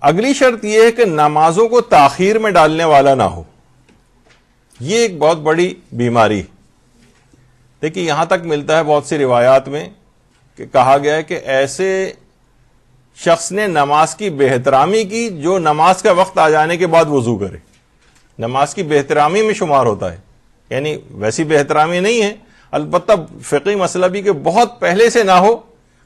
اگلی شرط یہ ہے کہ نمازوں کو تاخیر میں ڈالنے والا نہ ہو. یہ ایک بہت بڑی بیماری. دیکھیے یہاں تک ملتا ہے بہت سی روایات میں کہ کہا گیا ہے کہ ایسے شخص نے نماز کی بے احترامی کی جو نماز کا وقت آ جانے کے بعد وضو کرے. نماز کی بے احترامی میں شمار ہوتا ہے, یعنی ویسی بے احترامی نہیں ہے, البتہ فقہی مسئلہ بھی کہ بہت پہلے سے نہ ہو.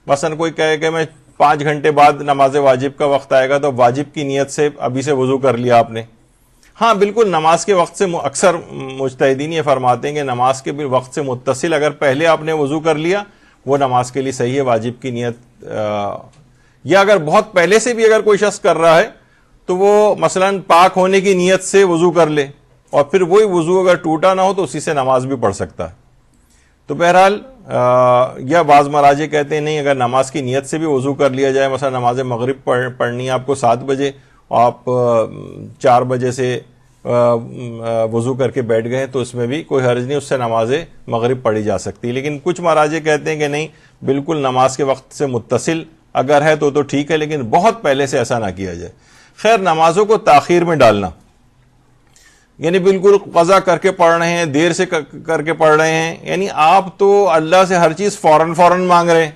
مثلا کوئی کہے کہ میں 5 گھنٹے بعد نماز واجب کا وقت آئے گا تو واجب کی نیت سے ابھی سے وضو کر لیا آپ نے. ہاں بالکل, نماز کے وقت سے اکثر مجتہدین یہ فرماتے ہیں کہ نماز کے وقت سے متصل اگر پہلے آپ نے وضو کر لیا وہ نماز کے لیے صحیح ہے, واجب کی نیت. یا اگر بہت پہلے سے بھی اگر کوئی شخص کر رہا ہے تو وہ مثلا پاک ہونے کی نیت سے وضو کر لے, اور پھر وہی وضو اگر ٹوٹا نہ ہو تو اسی سے نماز بھی پڑھ سکتا ہے. تو بہرحال یا بعض مراجع کہتے ہیں نہیں, اگر نماز کی نیت سے بھی وضو کر لیا جائے, مثلا نماز مغرب پڑھنی ہے آپ کو 7 بجے, آپ 4 بجے سے وضو کر کے بیٹھ گئے تو اس میں بھی کوئی حرج نہیں, اس سے نماز مغرب پڑھی جا سکتی. لیکن کچھ مراجع کہتے ہیں کہ نہیں, بالکل نماز کے وقت سے متصل اگر ہے تو ٹھیک ہے, لیکن بہت پہلے سے ایسا نہ کیا جائے. خیر, نمازوں کو تاخیر میں ڈالنا یعنی بالکل قضا کر کے پڑھ رہے ہیں, دیر سے کر کے پڑھ رہے ہیں, یعنی آپ تو اللہ سے ہر چیز فوراً مانگ رہے ہیں,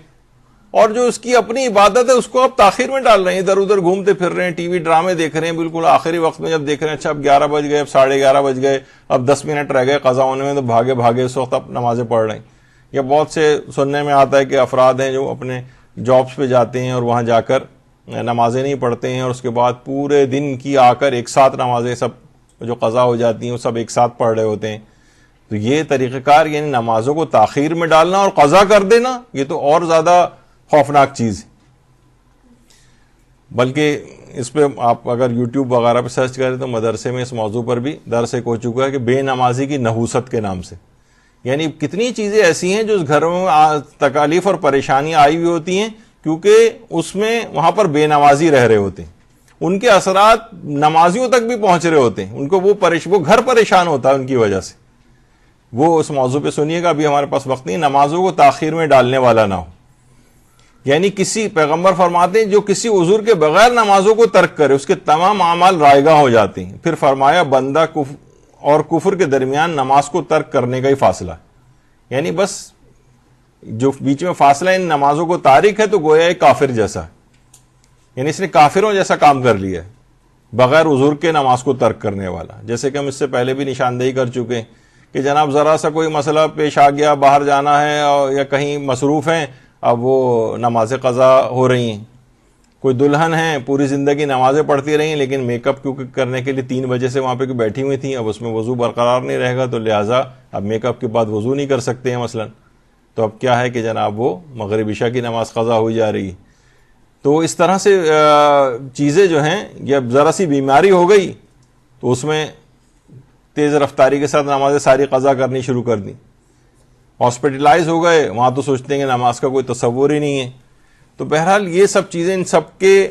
اور جو اس کی اپنی عبادت ہے اس کو آپ تاخیر میں ڈال رہے ہیں. ادھر ادھر گھومتے پھر رہے ہیں, ٹی وی ڈرامے دیکھ رہے ہیں, بالکل آخری وقت میں جب دیکھ رہے ہیں اچھا اب 11 بج گئے, اب 11:30 بج گئے, اب 10 منٹ رہ گئے قضا ہونے میں, تو بھاگے اس وقت آپ نمازیں پڑھ رہے ہیں. یا بہت سے سننے میں آتا ہے کہ افراد ہیں جو اپنے جابس پہ جاتے ہیں اور وہاں جا کر نمازیں نہیں پڑھتے ہیں, اور اس کے بعد پورے دن کی آ کر ایک ساتھ نمازیں سب جو قضا ہو جاتی ہیں وہ سب ایک ساتھ پڑھ رہے ہوتے ہیں. تو یہ طریقہ کار, یعنی نمازوں کو تاخیر میں ڈالنا اور قضا کر دینا, یہ تو اور زیادہ خوفناک چیز ہے. بلکہ اس پہ آپ اگر یوٹیوب وغیرہ پہ سرچ کریں تو مدرسے میں اس موضوع پر بھی درس ایک ہو چکا ہے کہ بے نمازی کی نحوست کے نام سے. یعنی کتنی چیزیں ایسی ہیں جو اس گھروں میں تکالیف اور پریشانیاں آئی ہوئی ہوتی ہیں کیونکہ اس میں وہاں پر بے نمازی رہ رہے ہوتے ہیں, ان کے اثرات نمازیوں تک بھی پہنچ رہے ہوتے ہیں, ان کو وہ گھر پریشان ہوتا ہے ان کی وجہ سے. وہ اس موضوع پہ سنیے گا, ابھی ہمارے پاس وقت نہیں. نمازوں کو تاخیر میں ڈالنے والا نہ ہو, یعنی کسی پیغمبر فرماتے ہیں جو کسی عذر کے بغیر نمازوں کو ترک کرے اس کے تمام اعمال رائگاں ہو جاتے ہیں. پھر فرمایا بندہ اور کفر کے درمیان نماز کو ترک کرنے کا ہی فاصلہ, یعنی بس جو بیچ میں فاصلہ ان نمازوں کو تارک ہے تو گویا ایک کافر جیسا ہے, یعنی اس نے کافروں جیسا کام کر لیا ہے بغیر عذر کے نماز کو ترک کرنے والا. جیسے کہ ہم اس سے پہلے بھی نشاندہی کر چکے ہیں کہ جناب ذرا سا کوئی مسئلہ پیش آ گیا, باہر جانا ہے یا کہیں مصروف ہیں, اب وہ نماز قضا ہو رہی ہیں. کوئی دلہن ہیں پوری زندگی نمازیں پڑھتی رہی ہیں لیکن میک اپ کرنے کے لیے 3 بجے سے وہاں پہ بیٹھی ہوئی تھیں, اب اس میں وضو برقرار نہیں رہے گا تو لہٰذا اب میک اپ کے بعد وضو نہیں کر سکتے ہیں مثلا. تو اب کیا ہے کہ جناب وہ مغرب عشاء کی نماز قضا ہوئی جا رہی ہے. تو اس طرح سے چیزیں جو ہیں, یہ ذرا سی بیماری ہو گئی تو اس میں تیز رفتاری کے ساتھ نمازیں ساری قضا کرنی شروع کر دیں. ہاسپٹلائز ہو گئے, وہاں تو سوچتے ہیں کہ نماز کا کوئی تصور ہی نہیں ہے. تو بہرحال یہ سب چیزیں, ان سب کے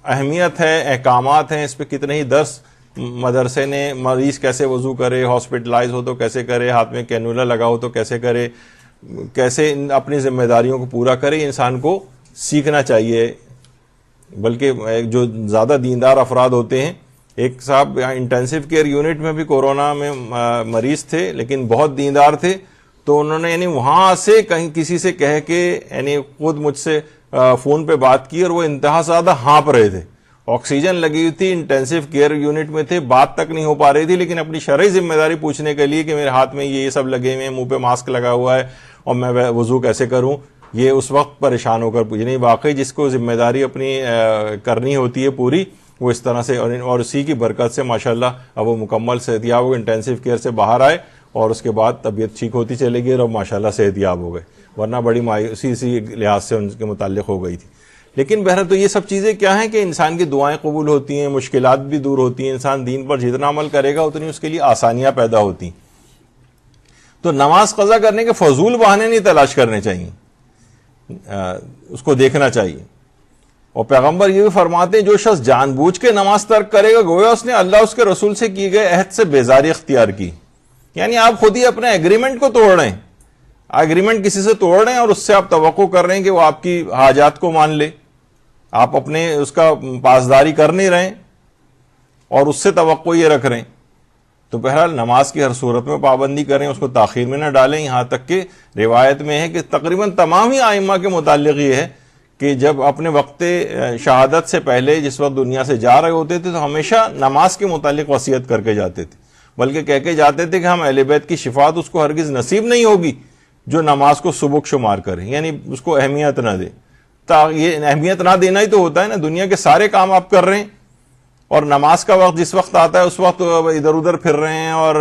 اہمیت ہے, احکامات ہیں, اس پہ کتنے ہی درس مدرسے نے, مریض کیسے وضو کرے, ہاسپٹلائز ہو تو کیسے کرے, ہاتھ میں کینولا لگا ہو تو کیسے کرے, کیسے اپنی ذمہ داریوں کو پورا کرے, انسان کو سیکھنا چاہیے. بلکہ جو زیادہ دیندار افراد ہوتے ہیں, ایک صاحب انٹینسو کیئر یونٹ میں بھی کورونا میں مریض تھے لیکن بہت دیندار تھے, تو انہوں نے یعنی وہاں سے کہیں کسی سے کہہ کے یعنی خود مجھ سے فون پہ بات کی, اور وہ انتہا زیادہ ہانپ رہے تھے, آکسیجن لگی ہوئی تھی, انٹینسو کیئر یونٹ میں تھے, بات تک نہیں ہو پا رہی تھی, لیکن اپنی شرعی ذمہ داری پوچھنے کے لیے کہ میرے ہاتھ میں یہ سب لگے ہوئے ہیں, منہ پہ ماسک لگا ہوا ہے اور میں وضو کیسے کروں, یہ اس وقت پریشان ہو کر پوچھ. یعنی واقعی جس کو ذمہ داری اپنی کرنی ہوتی ہے پوری, وہ اس طرح سے, اور اسی کی برکت سے ماشاءاللہ اب وہ مکمل صحت یاب ہو گئے, انٹینسو کیئر سے باہر آئے اور اس کے بعد طبیعت ٹھیک ہوتی چلے گئی اور اب ماشاءاللہ صحت یاب ہو گئے, ورنہ بڑی مایوسی اسی لحاظ سے ان کے متعلق ہو گئی تھی. لیکن بہرحال تو یہ سب چیزیں کیا ہیں کہ انسان کی دعائیں قبول ہوتی ہیں, مشکلات بھی دور ہوتی ہیں, انسان دین پر جتنا عمل کرے گا اتنی اس کے لیے آسانیاں پیدا ہوتی ہیں. تو نماز قضا کرنے کے فضول بہانے نہیں تلاش کرنے چاہیے, اس کو دیکھنا چاہیے. اور پیغمبر یہ بھی فرماتے ہیں جو شخص جان بوجھ کے نماز ترک کرے گا گویا اس نے اللہ اس کے رسول سے کیے گئے عہد سے بیزاری اختیار کی. یعنی آپ خود ہی اپنے ایگریمنٹ کو توڑ رہے ہیں, ایگریمنٹ کسی سے توڑ رہے ہیں اور اس سے آپ توقع کر رہے ہیں کہ وہ آپ کی حاجات کو مان لے. آپ اپنے اس کا پاسداری کر نہیں رہے اور اس سے توقع یہ رکھ رہے ہیں. تو بہرحال نماز کی ہر صورت میں پابندی کریں, اس کو تاخیر میں نہ ڈالیں. یہاں تک کہ روایت میں ہے کہ تقریباً تمام ہی ائمہ کے متعلق یہ ہے کہ جب اپنے وقت شہادت سے پہلے جس وقت دنیا سے جا رہے ہوتے تھے تو ہمیشہ نماز کے متعلق وصیت کر کے جاتے تھے, بلکہ کہہ کے جاتے تھے کہ ہم اہل بیت کی شفاعت اس کو ہرگز نصیب نہیں ہوگی جو نماز کو سبک شمار کرے, یعنی اس کو اہمیت نہ دے. یہ اہمیت نہ دینا ہی تو ہوتا ہے نا, دنیا کے سارے کام آپ کر رہے ہیں اور نماز کا وقت جس وقت آتا ہے اس وقت ادھر ادھر پھر رہے ہیں اور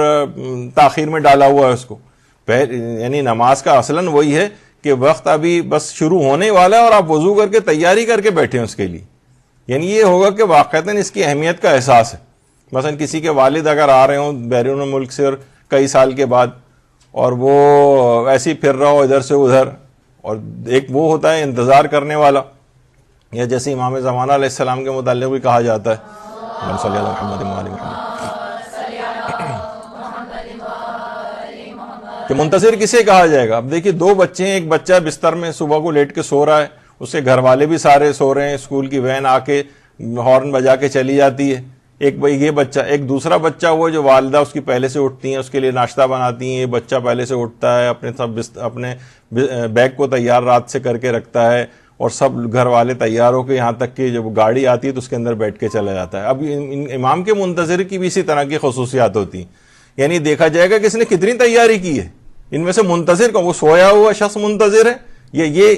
تاخیر میں ڈالا ہوا ہے اس کو. یعنی نماز کا اصلاً وہی ہے کہ وقت ابھی بس شروع ہونے والا ہے اور آپ وضو کر کے تیاری کر کے بیٹھے ہیں اس کے لیے. یعنی یہ ہوگا کہ واقعتاً اس کی اہمیت کا احساس ہے. مثلا کسی کے والد اگر آ رہے ہوں بیرون ملک سے اور کئی سال کے بعد, اور وہ ایسے ہی پھر رہا ہو ادھر سے ادھر, اور ایک وہ ہوتا ہے انتظار کرنے والا, یا جیسے امام زمانہ علیہ السلام کے متعلق بھی کہا جاتا ہے صلی اللہ محمد محمد کہ منتظر کسے کہا جائے گا. اب دیکھیے دو بچے ہیں, ایک بچہ بستر میں صبح کو لیٹ کے سو رہا ہے, اس کے گھر والے بھی سارے سو رہے ہیں, اسکول کی وین آ کے ہارن بجا کے چلی جاتی ہے. ایک یہ بچہ, ایک دوسرا بچہ وہ جو والدہ اس کی پہلے سے اٹھتی ہیں, اس کے لیے ناشتہ بناتی ہیں, یہ بچہ پہلے سے اٹھتا ہے, اپنے بیگ کو تیار رات سے کر کے رکھتا ہے, اور سب گھر والے تیار ہو کے یہاں تک کہ جب گاڑی آتی ہے تو اس کے اندر بیٹھ کے چلا جاتا ہے. اب امام کے منتظر کی بھی اسی طرح کی خصوصیات ہوتی ہیں, یعنی دیکھا جائے گا کہ اس نے کتنی تیاری کی ہے. ان میں سے منتظر کا وہ سویا ہوا شخص منتظر ہے, یہ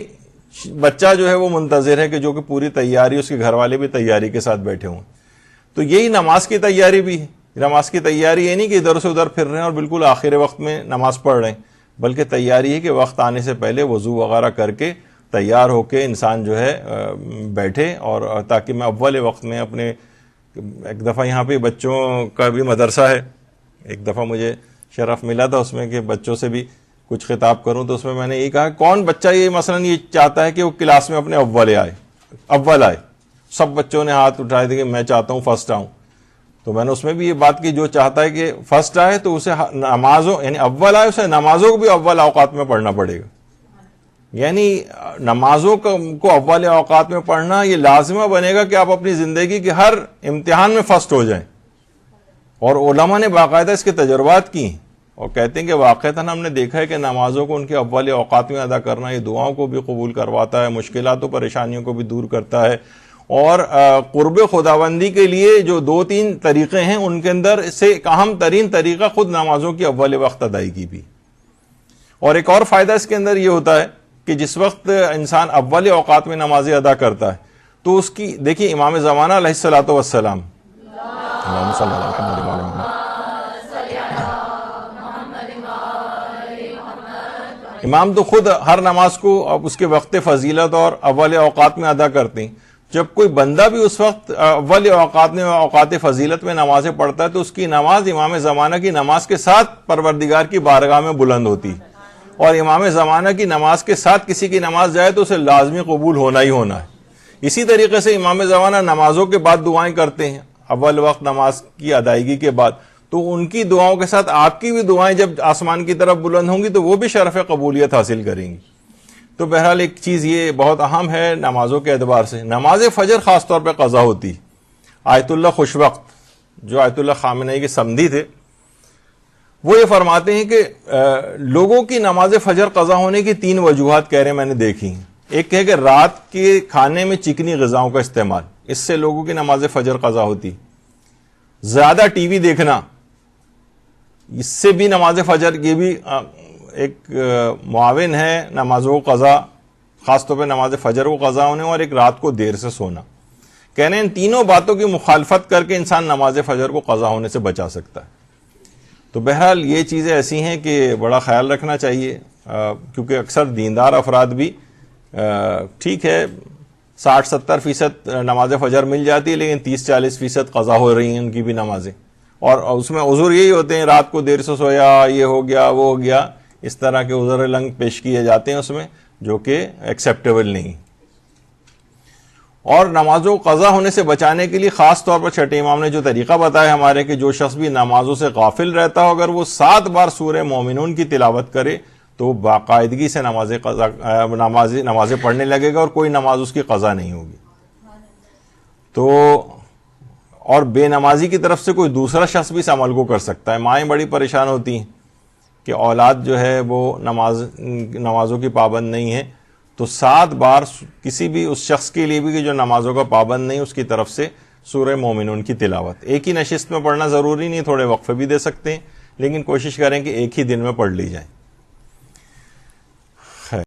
بچہ جو ہے وہ منتظر ہے کہ جو کہ پوری تیاری, اس کے گھر والے بھی تیاری کے ساتھ بیٹھے ہوں. تو یہی نماز کی تیاری بھی ہے. نماز کی تیاری یہ نہیں کہ ادھر سے ادھر پھر رہے ہیں اور بالکل آخر وقت میں نماز پڑھ رہے ہیں, بلکہ تیاری ہے کہ وقت آنے سے پہلے وضو وغیرہ کر کے تیار ہو کے انسان جو ہے بیٹھے, اور تاکہ میں اول وقت میں اپنے, ایک دفعہ یہاں پہ بچوں کا بھی مدرسہ ہے, ایک دفعہ مجھے شرف ملا تھا اس میں کہ بچوں سے بھی کچھ خطاب کروں, تو اس میں میں نے یہ کہا کون بچہ یہ مثلا یہ چاہتا ہے کہ وہ کلاس میں اپنے اول آئے. سب بچوں نے ہاتھ اٹھائے تھے کہ میں چاہتا ہوں فرسٹ آؤں. تو میں نے اس میں بھی یہ بات کی جو چاہتا ہے کہ فرسٹ آئے تو اسے نمازوں, یعنی اول آئے, اسے نمازوں کو بھی اول اوقات میں پڑھنا پڑے گا. یعنی نمازوں کو اول اوقات میں پڑھنا یہ لازمہ بنے گا کہ آپ اپنی زندگی کے ہر امتحان میں فرسٹ ہو جائیں. اور علماء نے باقاعدہ اس کے تجربات کی ہیں اور کہتے ہیں کہ واقعتاً ہم نے دیکھا ہے کہ نمازوں کو ان کے اول اوقات میں ادا کرنا یہ دعاؤں کو بھی قبول کرواتا ہے, مشکلات و پریشانیوں کو بھی دور کرتا ہے, اور قرب خداوندی کے لیے جو 2-3 طریقے ہیں ان کے اندر سے ایک اہم ترین طریقہ خود نمازوں کی اول وقت ادائیگی بھی. اور ایک اور فائدہ اس کے اندر یہ ہوتا ہے کہ جس وقت انسان اول اوقات میں نمازیں ادا کرتا ہے تو اس کی, دیکھیے امام زمانہ علیہ الصلوۃ والسلام, اللہم صلی اللہ علیہ وسلم, امام تو خود ہر نماز کو اب اس کے وقت فضیلت اور اول اوقات میں ادا کرتے ہیں. جب کوئی بندہ بھی اس وقت اول اوقات میں اوقات فضیلت میں نمازیں پڑھتا ہے تو اس کی نماز امام زمانہ کی نماز کے ساتھ پروردگار کی بارگاہ میں بلند ہوتی ہے, اور امام زمانہ کی نماز کے ساتھ کسی کی نماز جائے تو اسے لازمی قبول ہونا ہی ہونا ہے. اسی طریقے سے امام زمانہ نمازوں کے بعد دعائیں کرتے ہیں اول وقت نماز کی ادائیگی کے بعد, تو ان کی دعاؤں کے ساتھ آپ کی بھی دعائیں جب آسمان کی طرف بلند ہوں گی تو وہ بھی شرف قبولیت حاصل کریں گی. تو بہرحال ایک چیز یہ بہت اہم ہے نمازوں کے اعتبار سے, نماز فجر خاص طور پہ قضا ہوتی. آیت اللہ خوشوقت جو آیت اللہ خامنئی کے سمدھی تھے وہ یہ فرماتے ہیں کہ لوگوں کی نماز فجر قضا ہونے کی 3 وجوہات کہہ رہے میں نے دیکھی ہیں. ایک ہے کہ رات کے کھانے میں چکنی غذاؤں کا استعمال, اس سے لوگوں کی نماز فجر قضا ہوتی. زیادہ ٹی وی دیکھنا, اس سے بھی نماز فجر یہ بھی ایک معاون ہے نمازوں کو قضا, خاص طور پہ نماز فجر کو قضا ہونے, اور ایک رات کو دیر سے سونا. کہنے ان تینوں باتوں کی مخالفت کر کے انسان نماز فجر کو قضا ہونے سے بچا سکتا ہے. تو بہرحال یہ چیزیں ایسی ہیں کہ بڑا خیال رکھنا چاہیے, کیونکہ اکثر دیندار افراد بھی ٹھیک ہے 60-70% نماز فجر مل جاتی ہے, لیکن 30-40% قضا ہو رہی ہیں ان کی بھی نمازیں, اور اس میں عذر یہی ہوتے ہیں رات کو دیر سے سویا, یہ ہو گیا وہ ہو گیا, اس طرح کے عذر لنگ پیش کیے جاتے ہیں اس میں, جو کہ ایکسیپٹیبل نہیں. اور نمازوں قضا ہونے سے بچانے کے لیے خاص طور پر چھٹے امام نے جو طریقہ بتایا ہمارے کہ جو شخص بھی نمازوں سے غافل رہتا ہو اگر وہ 7 بار سورہ مومنون کی تلاوت کرے تو باقاعدگی سے نمازیں پڑھنے لگے گا اور کوئی نماز اس کی قضا نہیں ہوگی. تو اور بے نمازی کی طرف سے کوئی دوسرا شخص بھی اس عمل کو کر سکتا ہے. مائیں بڑی پریشان ہوتی ہیں کہ اولاد جو ہے وہ نمازوں کی پابند نہیں ہے, تو 7 بار کسی بھی اس شخص کے لیے بھی کہ جو نمازوں کا پابند نہیں, اس کی طرف سے سورہ مومنون کی تلاوت. ایک ہی نشست میں پڑھنا ضروری نہیں, تھوڑے وقفے بھی دے سکتے ہیں, لیکن کوشش کریں کہ ایک ہی دن میں پڑھ لی جائے.